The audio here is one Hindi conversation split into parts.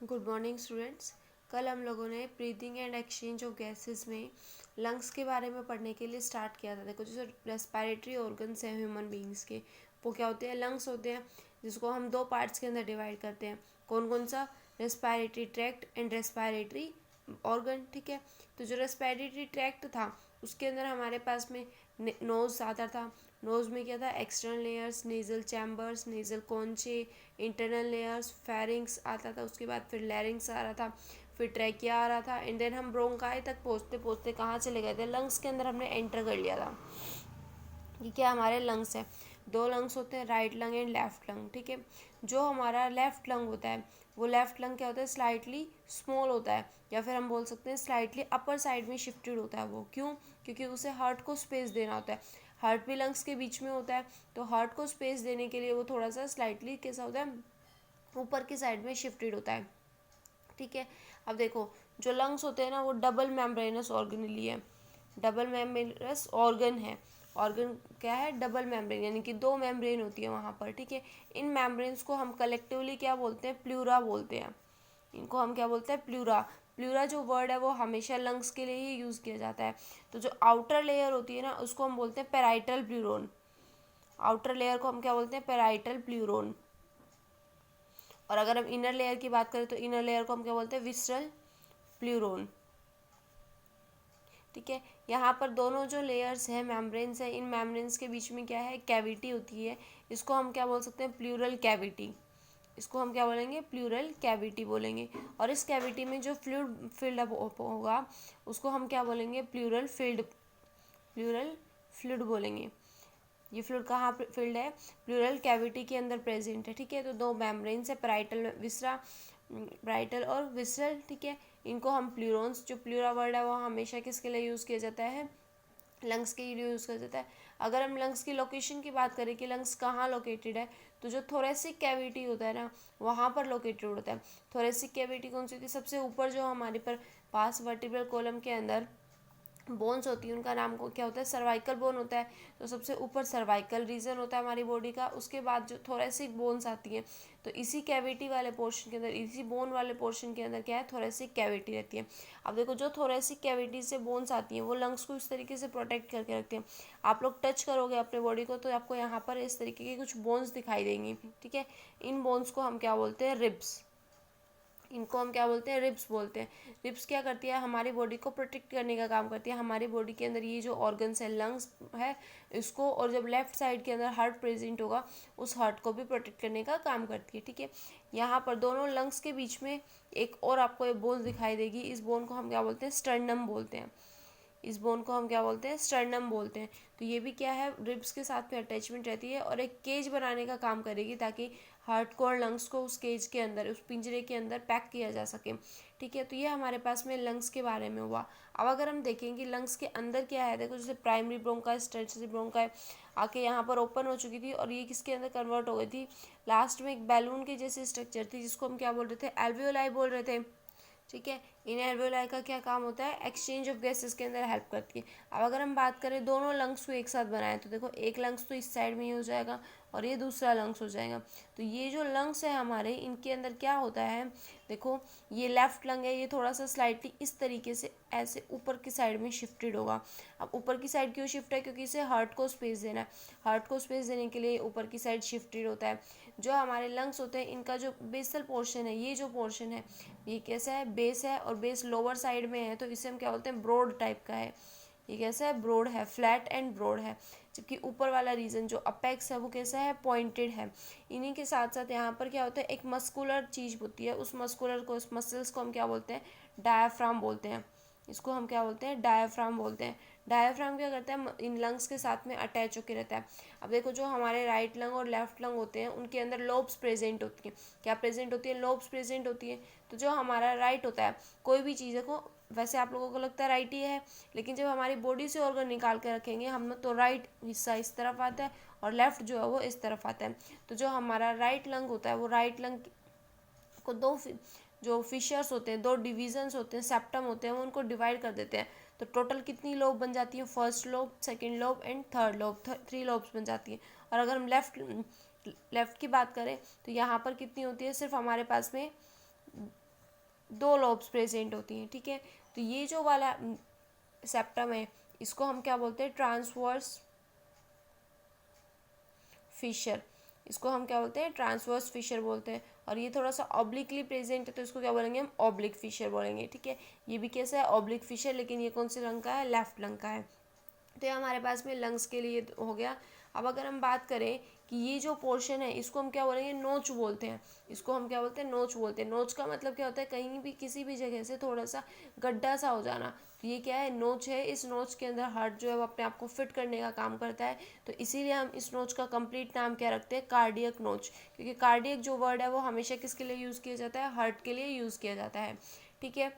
Good morning students. कल हम लोगों ने breathing and exchange of gases में लंग्स के बारे में पढ़ने के लिए स्टार्ट किया था। देखो, जो रेस्पिरेटरी ऑर्गन्स हैं ह्यूमन बींग्स के, वो क्या होते हैं? लंग्स होते हैं, जिसको हम दो पार्ट्स के अंदर डिवाइड करते हैं। कौन कौन सा? Respiratory tract and respiratory organ. ठीक है, तो जो रेस्पिरेटरी ट्रैक्ट था उसके अंदर हमारे पास में नोज आता था। नोज में क्या था? External layers, nasal chambers, nasal conchae, internal layers, pharynx आता था। उसके बाद फिर लैरिंग्स आ रहा था, फिर ट्रैकिया आ रहा था, एंड देन हम ब्रोंकाई तक पहुँचते पहुँचते कहाँ चले गए थे? लंग्स के अंदर हमने एंटर कर लिया था। ये क्या हमारे लंग्स है? दो लंग्स होते हैं, right lung and left lung. ठीक है, जो हमारा लेफ्ट लंग होता है वो लेफ्ट लंग क्या होता है? स्लाइटली स्मॉल होता है, या फिर हम बोल सकते हैं स्लाइटली अपर साइड में शिफ्टेड होता है। वो क्यों? क्योंकि उसे हार्ट को स्पेस देना होता है। हार्ट भी लंग्स के बीच में होता है, तो हार्ट को स्पेस देने के लिए वो थोड़ा सा स्लाइटली कैसा होता है? ऊपर की साइड में शिफ्टेड होता है। ठीक है, अब देखो, जो लंग्स होते हैं ना वो डबल मेम्ब्रेनस ऑर्गेनली है। डबल मेम्ब्रेनस ऑर्गन है। ऑर्गन क्या है? डबल मेम्ब्रेन, यानी कि दो मेम्ब्रेन होती है वहाँ पर। ठीक है, इन मेम्ब्रेन्स को हम कलेक्टिवली क्या बोलते हैं? प्लूरा बोलते हैं। इनको हम क्या बोलते हैं? प्लूरा। प्लूरा जो वर्ड है वो हमेशा लंग्स के लिए ही यूज़ किया जाता है। तो जो आउटर लेयर होती है ना उसको हम बोलते हैं पेराइटल प्लूरोन। आउटर लेयर को हम क्या बोलते हैं? पेराइटल प्लूरोन। और अगर हम इनर लेयर की बात करें तो इनर लेयर को हम क्या बोलते हैं? विसरल प्लूरोन। ठीक है, यहाँ पर दोनों जो लेयर्स हैं, मेम्ब्रेन्स हैं, इन मेम्ब्रेन्स के बीच में क्या है? कैविटी होती है। इसको हम क्या बोल सकते हैं? Pleural cavity. इसको हम क्या बोलेंगे? प्लूरल कैविटी बोलेंगे। और इस कैविटी में जो फ्लूइड फिल्ड अप होगा उसको हम क्या बोलेंगे? Plural field. प्लूरल फ्लूइड बोलेंगे। ये फ्लूइड कहाँ फिल्ड है? प्लूरल कैविटी के अंदर प्रेजेंट है। ठीक है, तो दो मेम्ब्रेन्स है, पैराइटल विसरा, पैराइटल और विसरल। ठीक है, इनको हम प्लूरोन्स, जो प्लूरा वर्ड है वो हमेशा किसके लिए यूज़ किया जाता है? लंग्स के लिए यूज़ किया जाता है। अगर हम लंग्स की लोकेशन की बात करें कि लंग्स कहाँ लोकेटेड है, तो जो थोरेसिक कैविटी होता है ना वहाँ पर लोकेटेड होता है। थोरेसिक कैविटी कौन सी होती है? सबसे ऊपर जो हमारे पर पास वर्टिब्रल कॉलम के अंदर बोन्स होती है उनका नाम को क्या होता है? सर्वाइकल बोन होता है। तो सबसे ऊपर सर्वाइकल रीजन होता है हमारी बॉडी का। उसके बाद जो थोरेसिक बोन्स आती हैं, तो इसी कैविटी वाले पोर्शन के अंदर, इसी बोन वाले पोर्शन के अंदर क्या है? थोरेसिक कैविटी रहती है। अब देखो, जो थोरेसिक कैविटी से बोन्स आती हैं वो लंग्स को इस तरीके से प्रोटेक्ट करके रखती हैं। आप लोग टच करोगे अपने बॉडी को तो आपको यहाँ पर इस तरीके की कुछ बोन्स दिखाई देंगी। ठीक है, इन बोन्स को हम क्या बोलते हैं? रिब्स। इनको हम क्या बोलते हैं? रिब्स बोलते हैं। रिब्स क्या करती है? हमारी बॉडी को प्रोटेक्ट करने का काम करती है। हमारी बॉडी के अंदर ये जो ऑर्गन्स है, लंग्स है, इसको, और जब लेफ्ट साइड के अंदर हार्ट प्रेजेंट होगा उस हार्ट को भी प्रोटेक्ट करने का काम करती है। ठीक है, यहाँ पर दोनों लंग्स के बीच में एक और आपको एक बोन दिखाई देगी। इस बोन को हम क्या बोलते हैं? स्टर्नम बोलते हैं। इस बोन को हम क्या बोलते हैं? स्टर्नम बोलते हैं। तो ये भी क्या है? रिब्स के साथ में अटैचमेंट रहती है और एक केज बनाने का काम करेगी, ताकि हार्ट को और लंग्स को उस केज के अंदर, उस पिंजरे के अंदर पैक किया जा सके। ठीक है, तो ये हमारे पास में लंग्स के बारे में हुआ। अब अगर हम देखें कि लंग्स के अंदर क्या है, देखो जैसे प्राइमरी ब्रोंकाइस, टर्शियरी ब्रोंकाई आके यहाँ पर ओपन हो चुकी थी और ये किसके अंदर कन्वर्ट हो गई थी? लास्ट में एक बैलून के जैसे स्ट्रक्चर थी जिसको हम क्या बोल रहे थे? एल्वियोलाई बोल रहे थे। ठीक है, इन एल्वियोलाई का क्या काम होता है? एक्सचेंज ऑफ गैसेस के अंदर हेल्प करती है। अब अगर हम बात करें दोनों लंग्स को एक साथ बनाएं तो देखो, एक लंग्स तो इस साइड में ही हो जाएगा और ये दूसरा लंग्स हो जाएगा। तो ये जो लंग्स है हमारे, इनके अंदर क्या होता है? देखो, ये लेफ्ट लंग है, ये थोड़ा सा स्लाइटली इस तरीके से ऐसे ऊपर की साइड में शिफ्टेड होगा। अब ऊपर की साइड क्यों शिफ्ट है? क्योंकि इसे हार्ट को स्पेस देना है। हार्ट को स्पेस देने के लिए ऊपर की साइड शिफ्टेड होता है। जो हमारे लंग्स होते हैं इनका जो बेसल पोर्शन है, ये जो पोर्शन है ये कैसा है? बेस है, और बेस लोअर साइड में है, तो इसे हम क्या बोलते हैं? ब्रॉड टाइप का है। ये कैसा है? ब्रॉड है, फ्लैट एंड ब्रॉड है। जबकि ऊपर वाला रीजन जो अपेक्स है वो कैसा है? पॉइंटेड है। इन्हीं के साथ साथ यहाँ पर क्या होता है? एक मस्कुलर चीज़ होती है, उस मस्कुलर को, उस मसल्स को हम क्या बोलते हैं? डायाफ्राम बोलते हैं। इसको हम क्या बोलते हैं? डायाफ्राम बोलते हैं। डायाफ्राम क्या करता है? इन लंग्स के साथ में अटैच होकर रहता है। अब देखो, जो हमारे राइट लंग और लेफ्ट लंग होते हैं उनके अंदर लोब्स प्रेजेंट होती हैं। क्या प्रेजेंट होती है? लोब्स प्रेजेंट होती है। तो जो हमारा राइट होता है, कोई भी चीज़ को, वैसे आप लोगों को लगता है राइट ही है, लेकिन जब हमारी बॉडी से ऑर्गन निकाल के रखेंगे हम, तो राइट हिस्सा इस तरफ आता है और लेफ्ट जो है वो इस तरफ आता है। तो जो हमारा राइट लंग होता है वो राइट लंग को दो जो फिशर्स होते हैं, दो डिविजन्स होते हैं, सेप्टम होते हैं, वो उनको डिवाइड कर देते हैं। तो टोटल कितनी लोब बन जाती है? First lobe, second lobe and third lobe, 3 lobes बन जाती है। और अगर हम लेफ्ट की बात करें तो यहाँ पर कितनी होती है? सिर्फ हमारे पास में 2 लोब्स प्रेजेंट होती हैं, ठीक है। तो ये जो वाला सेप्टम है इसको हम क्या बोलते हैं, ट्रांसवर्स फिशर, इसको हम क्या बोलते हैं, ट्रांसवर्स फिशर बोलते हैं। और ये थोड़ा सा ऑब्लिकली प्रेजेंट है तो इसको क्या बोलेंगे हम, ऑब्लिक फिशर बोलेंगे, ठीक है। ये भी कैसा है, ऑब्लिक फिशर, लेकिन ये कौन से रंग का है, लेफ्ट रंग का है। तो ये हमारे पास में लंग्स के लिए हो गया। अब अगर हम बात करें कि ये जो पोर्शन है इसको हम क्या बोलेंगे, नोच बोलते हैं, इसको हम क्या बोलते हैं, नोच बोलते हैं। नोच का मतलब क्या होता है, कहीं भी किसी भी जगह से थोड़ा सा गड्ढा सा हो जाना, तो ये क्या है, नोच है। इस नोच के अंदर हार्ट जो है वो अपने आप को फिट करने का काम करता है, तो इसीलिए हम इस नोच का कंप्लीट नाम क्या रखते हैं, कार्डियक नोच, क्योंकि कार्डियक जो वर्ड है वो हमेशा किसके लिए यूज़ किया जाता है, हार्ट के लिए यूज़ किया जाता है, ठीक है।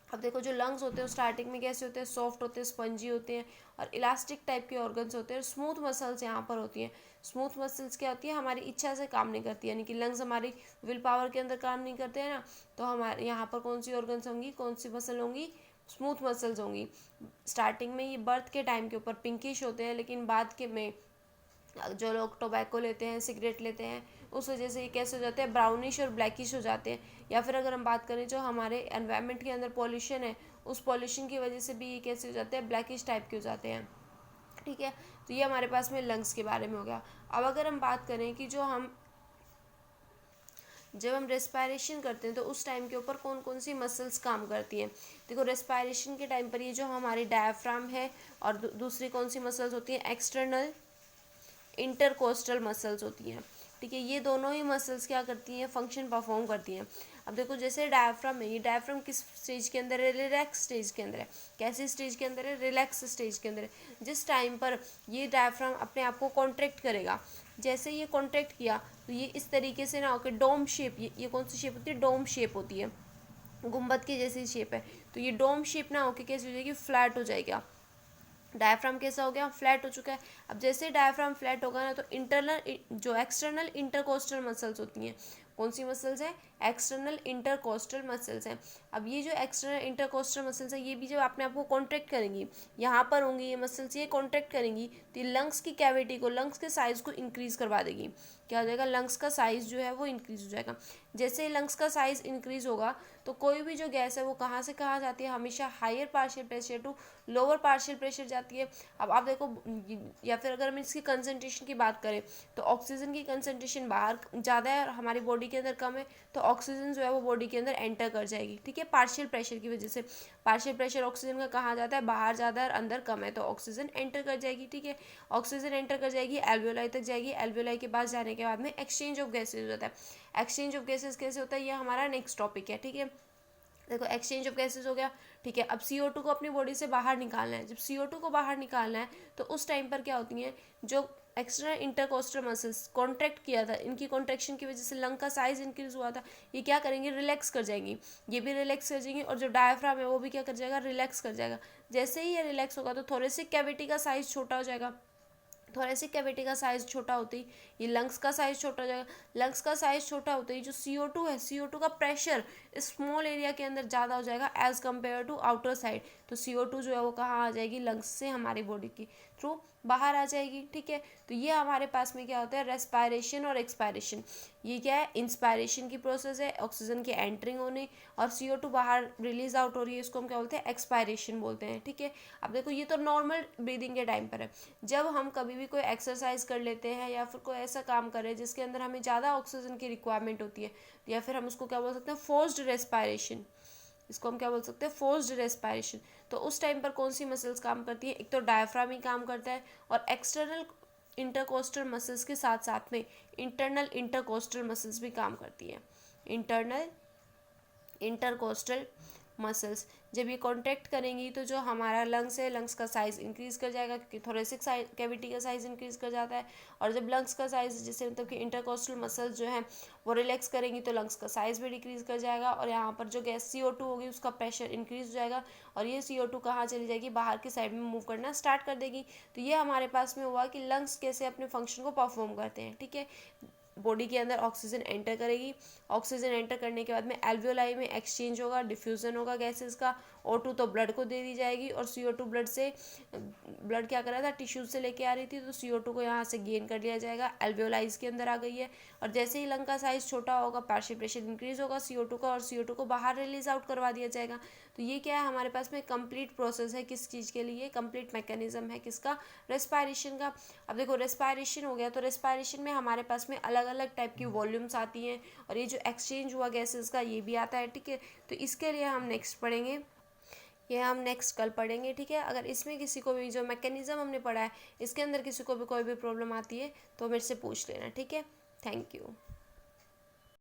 अब देखो जो लंग्स होते हैं स्टार्टिंग में कैसे होते हैं, सॉफ्ट होते हैं, स्पंजी होते हैं और इलास्टिक टाइप के ऑर्गन्स होते हैं। स्मूथ मसल्स यहाँ पर होती हैं। स्मूथ मसल्स क्या होती है, हमारी इच्छा से काम नहीं करती, यानी कि लंग्स हमारी विल पावर के अंदर काम नहीं करते हैं ना, तो हमारे यहाँ पर कौन सी ऑर्गन्स होंगी, कौन सी मसल होंगी, स्मूथ मसल्स होंगी। स्टार्टिंग में ये बर्थ के टाइम के ऊपर पिंकिश होते हैं, लेकिन बाद के में जो लोग टोबैको लेते हैं, सिगरेट लेते हैं, उस वजह से ये कैसे हो जाते हैं, ब्राउनिश और ब्लैकिश हो जाते हैं। या फिर अगर हम बात करें जो हमारे एनवायरनमेंट के अंदर पॉल्यूशन है, उस पॉल्यूशन की वजह से भी ये कैसे हो जाते हैं, ब्लैकिश टाइप के हो जाते हैं, ठीक है। तो ये हमारे पास में लंग्स के बारे में हो गया। अब अगर हम बात करें कि जब हम रेस्पायरेशन करते हैं तो उस टाइम के ऊपर कौन कौन सी मसल्स काम करती हैं। देखो रेस्पायरेशन के टाइम पर ये जो हमारी डायफ्राम है और दूसरी कौन सी मसल्स होती हैं, एक्सटर्नल इंटरकोस्टल मसल्स होती हैं, ठीक है। ये दोनों ही मसल्स क्या करती हैं, फंक्शन परफॉर्म करती हैं। अब देखो जैसे डायफ्राम है, ये डायफ्राम किस स्टेज के अंदर है, रिलैक्स स्टेज के अंदर है। कैसी स्टेज के अंदर है, रिलैक्स स्टेज के अंदर है। जिस टाइम पर ये डायफ्राम अपने आप को कॉन्ट्रैक्ट करेगा, जैसे ये कॉन्ट्रैक्ट किया तो ये इस तरीके से ना होकर डोम शेप, ये कौन सी शेप होती है, डोम शेप होती है, गुम्बद की जैसी शेप है। तो ये डोम शेप ना होकर कैसे हो जाएगी, फ्लैट हो जाएगा। डायफ्राम कैसा हो गया, फ्लैट हो चुका है। अब जैसे डायफ्राम फ्लैट होगा ना तो इंटरनल जो एक्सटर्नल इंटरकोस्टल मसल्स होती हैं, कौन सी मसल्स हैं, एक्सटर्नल इंटरकोस्टल मसल्स हैं। अब ये जो एक्सटर्नल इंटरकोस्टल मसल्स हैं ये भी जब अपने आप को कॉन्ट्रैक्ट करेंगी, यहाँ पर होंगी ये मसल्स, ये कॉन्ट्रैक्ट करेंगी तो ये लंग्स की कैविटी को, लंग्स के साइज़ को इंक्रीज़ करवा देगी। क्या हो जाएगा, लंग्स का साइज़ जो है वो इंक्रीज़ हो जाएगा। जैसे ही लंग्स का साइज़ इंक्रीज़ होगा तो कोई भी जो गैस है वो कहाँ से कहाँ जाती है, हमेशा higher partial pressure to lower partial pressure जाती है। अब आप देखो, या फिर अगर हम इसकी कंसनट्रेशन की बात करें तो ऑक्सीजन की कंसनट्रेशन बाहर ज़्यादा है और हमारी बॉडी के अंदर कम है, तो ऑक्सीजन जो है वो बॉडी के अंदर एंटर कर जाएगी, ठीक है, पार्शियल प्रेशर की वजह से। पार्शियल प्रेशर ऑक्सीजन का कहाँ जाता है, बाहर ज़्यादा है और अंदर कम है, तो ऑक्सीजन एंटर कर जाएगी, ठीक है। ऑक्सीजन एंटर कर जाएगी, एल्वियोलाई तक जाएगी, एल्वियोलाई के पास जाने के बाद में एक्सचेंज ऑफ गैसेज हो जाता है। एक्सचेंज ऑफ गैसेज कैसे होता है, ये हमारा नेक्स्ट टॉपिक है, ठीक है। देखो एक्सचेंज ऑफ गैसेज हो गया, ठीक है। अब CO2 को अपनी बॉडी से बाहर निकालना है। जब CO2 को बाहर निकालना है तो उस टाइम पर क्या होती हैं, जो एक्सटर्नल इंटरकोस्टल मसल्स कॉन्ट्रैक्ट किया था, इनकी कॉन्ट्रैक्शन की वजह से लंग का साइज इंक्रीज हुआ था, ये क्या करेंगे, रिलैक्स कर जाएंगी, ये भी रिलैक्स कर जाएंगी। और जो डायफ्राम है वो भी क्या कर जाएगा, रिलैक्स कर जाएगा। जैसे ही ये रिलैक्स होगा तो थोरेसिक कैविटी का साइज छोटा हो जाएगा। थोरेसिक कैविटी का साइज़ छोटा होते ही ये लंग्स का साइज़ छोटा हो जाएगा। लंग्स का साइज़ छोटा होते ही जो CO2 है, CO2 का प्रेशर स्मॉल एरिया के अंदर ज़्यादा हो जाएगा as compare to outer side. तो CO2 जो है वो कहाँ आ जाएगी, लंग्स से हमारी बॉडी की थ्रू बाहर आ जाएगी, ठीक है। तो ये हमारे पास में क्या होता है, रेस्पायरेशन और एक्सपायरेशन। ये क्या है, इंस्पायरेशन की प्रोसेस है, ऑक्सीजन की एंटरिंग होने, और CO2 बाहर रिलीज आउट हो रही है, इसको हम क्या बोलते हैं, एक्सपायरेशन बोलते हैं, ठीक है। अब देखो ये तो नॉर्मल ब्रीदिंग के टाइम पर है। जब हम कभी भी कोई एक्सरसाइज कर लेते हैं या फिर कोई ऐसा काम करें जिसके अंदर हमें ज़्यादा ऑक्सीजन की रिक्वायरमेंट होती है, या फिर हम उसको क्या बोल सकते हैं, फोर्स्ड रेस्पायरेशन, इसको हम क्या बोल सकते हैं, फोर्स्ड रेस्पायरेशन। तो उस टाइम पर कौन सी मसल्स काम करती है, एक तो डायफ्राम ही काम करता है, और एक्सटर्नल इंटरकोस्टल मसल्स के साथ साथ में इंटरनल इंटरकोस्टल मसल्स भी काम करती है। इंटरनल इंटरकोस्टल मसल्स जब ये कॉन्ट्रैक्ट करेंगी तो जो हमारा लंग्स है, लंग्स का साइज़ इंक्रीज़ कर जाएगा, क्योंकि थोरेसिक कैविटी का साइज़ इंक्रीज़ कर जाता है। और जब लंग्स का साइज़, जैसे मतलब कि इंटरकोस्टल मसल्स जो हैं वो रिलैक्स करेंगी तो लंग्स का साइज़ भी डिक्रीज़ कर जाएगा, और यहाँ पर जो गैस CO2 होगी उसका प्रेशर इंक्रीज़ हो जाएगा, और ये CO2 कहाँ चली जाएगी, बाहर की साइड में मूव करना स्टार्ट कर देगी। तो ये हमारे पास में हुआ कि लंग्स कैसे अपने फंक्शन को परफॉर्म करते हैं, ठीक है। बॉडी के अंदर ऑक्सीजन एंटर करेगी। ऑक्सीजन एंटर करने के बाद में एल्वियोलाई में एक्सचेंज होगा, डिफ्यूज़न होगा गैसेस का। O2 तो ब्लड को दे दी जाएगी और CO2 ब्लड क्या कर रहा था, टिश्यूज से लेके आ रही थी, तो CO2 को यहाँ से गेन कर लिया जाएगा, एल्वियोलाइज के अंदर आ गई है। और जैसे ही लंग का साइज छोटा होगा, पार्शियल प्रेशर इंक्रीज होगा CO2 का, और CO2 को बाहर रिलीज आउट करवा दिया जाएगा। तो ये क्या है, हमारे पास में कंप्लीट प्रोसेस है, किस चीज़ के लिए, कंप्लीट मैकेनिज्म है किसका, रेस्पायरेशन का। अब देखो रेस्पायरेशन हो गया, तो रेस्पायरेशन में हमारे पास में अलग अलग टाइप की वॉल्यूम्स आती हैं, और ये जो एक्सचेंज हुआ गैसेस का ये भी आता है, ठीक है। तो इसके लिए हम नेक्स्ट पढ़ेंगे, ये हम नेक्स्ट कल पढ़ेंगे, ठीक है। अगर इसमें किसी को भी जो मैकेनिज्म हमने पढ़ा है इसके अंदर किसी को भी कोई भी प्रॉब्लम आती है तो मेरे से पूछ लेना, ठीक है। Thank you.